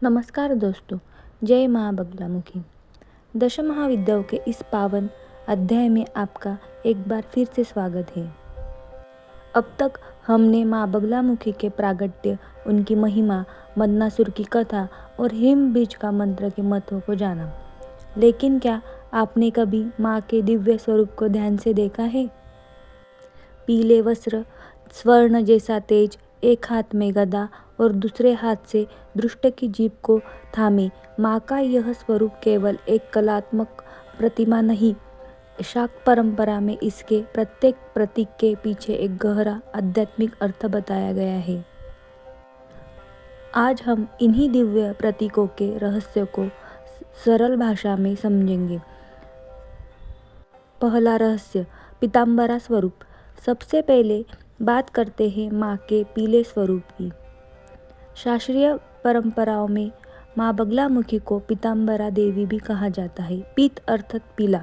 नमस्कार दोस्तों, जय माँ बगलामुखी। दश महाविद्याओं के इस पावन अध्याय में आपका एक बार फिर से स्वागत है। अब तक हमने माँ बगलामुखी के प्रागट्य, उनकी महिमा, मदनासुर की कथा और हिम बीज का मंत्र के महत्व को जाना। लेकिन क्या आपने कभी माँ के दिव्य स्वरूप को ध्यान से देखा है? पीले वस्त्र, स्वर्ण जैसा तेज, एक हाथ में गदा और दूसरे हाथ से दुष्ट की जीभ को थामे माँ का यह स्वरूप केवल एक कलात्मक प्रतिमा नहीं, शाक्त परंपरा में इसके प्रत्येक प्रतीक के पीछे एक गहरा आध्यात्मिक अर्थ बताया गया है। आज हम इन्हीं दिव्य प्रतीकों के रहस्य को सरल भाषा में समझेंगे। पहला रहस्य, पीतांबरा स्वरूप। सबसे पहले बात करते हैं माँ के पीले स्वरूप की। शास्त्रीय परंपराओं में माँ बगलामुखी को पीतांबरा देवी भी कहा जाता है। पीत अर्थात पीला।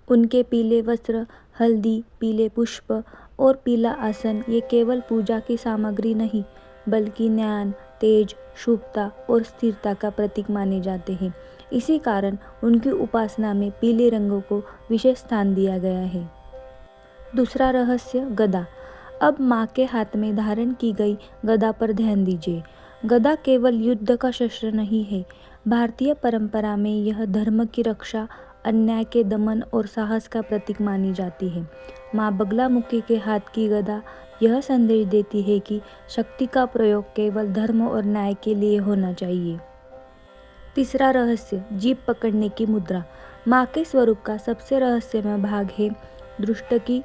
उनके पीले वस्त्र, हल्दी, पीले पुष्प और पीला आसन ये केवल पूजा की सामग्री नहीं, बल्कि ज्ञान, तेज, शुभता और स्थिरता का प्रतीक माने जाते हैं। इसी कारण उनकी उपासना में पीले रंगों को विशेष स्थान दिया गया है। दूसरा रहस्य, गदा। अब माँ के हाथ में धारण की गई गदा पर ध्यान दीजिए। गदा केवल युद्ध का शस्त्र नहीं है। भारतीय परंपरा में यह धर्म की रक्षा, अन्याय के दमन और साहस का प्रतीक मानी जाती है। माँ बगलामुखी के हाथ की गदा यह संदेश देती है कि शक्ति का प्रयोग केवल धर्म और न्याय के लिए होना चाहिए। तीसरा रहस्य, जीभ पकड़ने की मुद्रा। माँ के स्वरूप का सबसे रहस्यमय भाग है दुष्ट की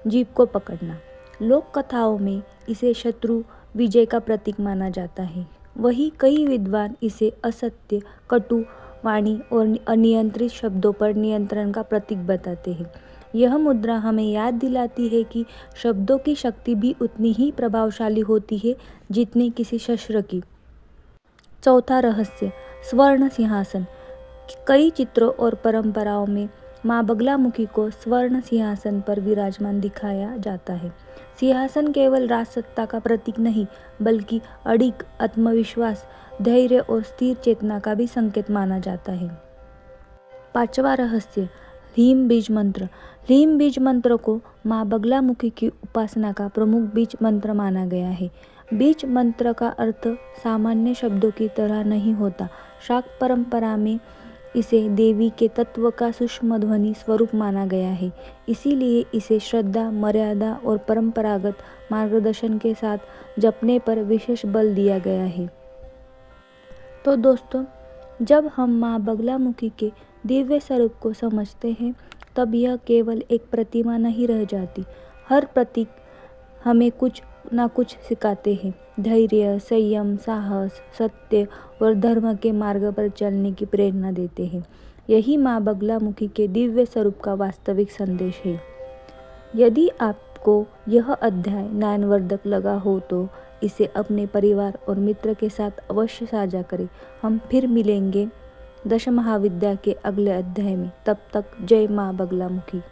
जीभ को पकड़ना। लोक कथाओं में इसे शत्रु विजय का प्रतीक माना जाता है। वहीं कई विद्वान इसे असत्य, कटु वाणी और अनियंत्रित शब्दों पर नियंत्रण का प्रतीक बताते हैं। यह मुद्रा हमें याद दिलाती है कि शब्दों की शक्ति भी उतनी ही प्रभावशाली होती है जितनी किसी शस्त्र की। चौथा रहस्य, स्वर्ण सिंहासन। कई चित्रों और परंपराओं में माँ बगलामुखी को स्वर्ण सिंहासन पर विराजमान दिखाया जाता है। सिंहासन केवल राजसत्ता का प्रतीक नहीं, बल्कि अडिग आत्मविश्वास, धैर्य और स्थिर चेतना का भी संकेत माना जाता है। पांचवा रहस्य, ह्रीं बीज मंत्र। ह्रीं बीज मंत्र को माँ बगलामुखी की उपासना का प्रमुख बीज मंत्र माना गया है। बीज मंत्र का अर्थ सामान्य शब्दों की तरह नहीं होता। शाक्त परंपरा में इसे देवी के तत्व का सूक्ष्म ध्वनि स्वरूप माना गया है। इसीलिए इसे श्रद्धा, मर्यादा और परंपरागत मार्गदर्शन के साथ जपने पर विशेष बल दिया गया है। तो दोस्तों, जब हम माँ बगलामुखी के दिव्य स्वरूप को समझते हैं, तब यह केवल एक प्रतिमा नहीं रह जाती। हर प्रतीक हमें कुछ ना कुछ सिखाते हैं। धैर्य, संयम, साहस, सत्य और धर्म के मार्ग पर चलने की प्रेरणा देते हैं। यही माँ बगलामुखी के दिव्य स्वरूप का वास्तविक संदेश है। यदि आपको यह अध्याय ज्ञानवर्धक लगा हो तो इसे अपने परिवार और मित्र के साथ अवश्य साझा करें। हम फिर मिलेंगे दश महाविद्या के अगले अध्याय में। तब तक जय माँ बगलामुखी।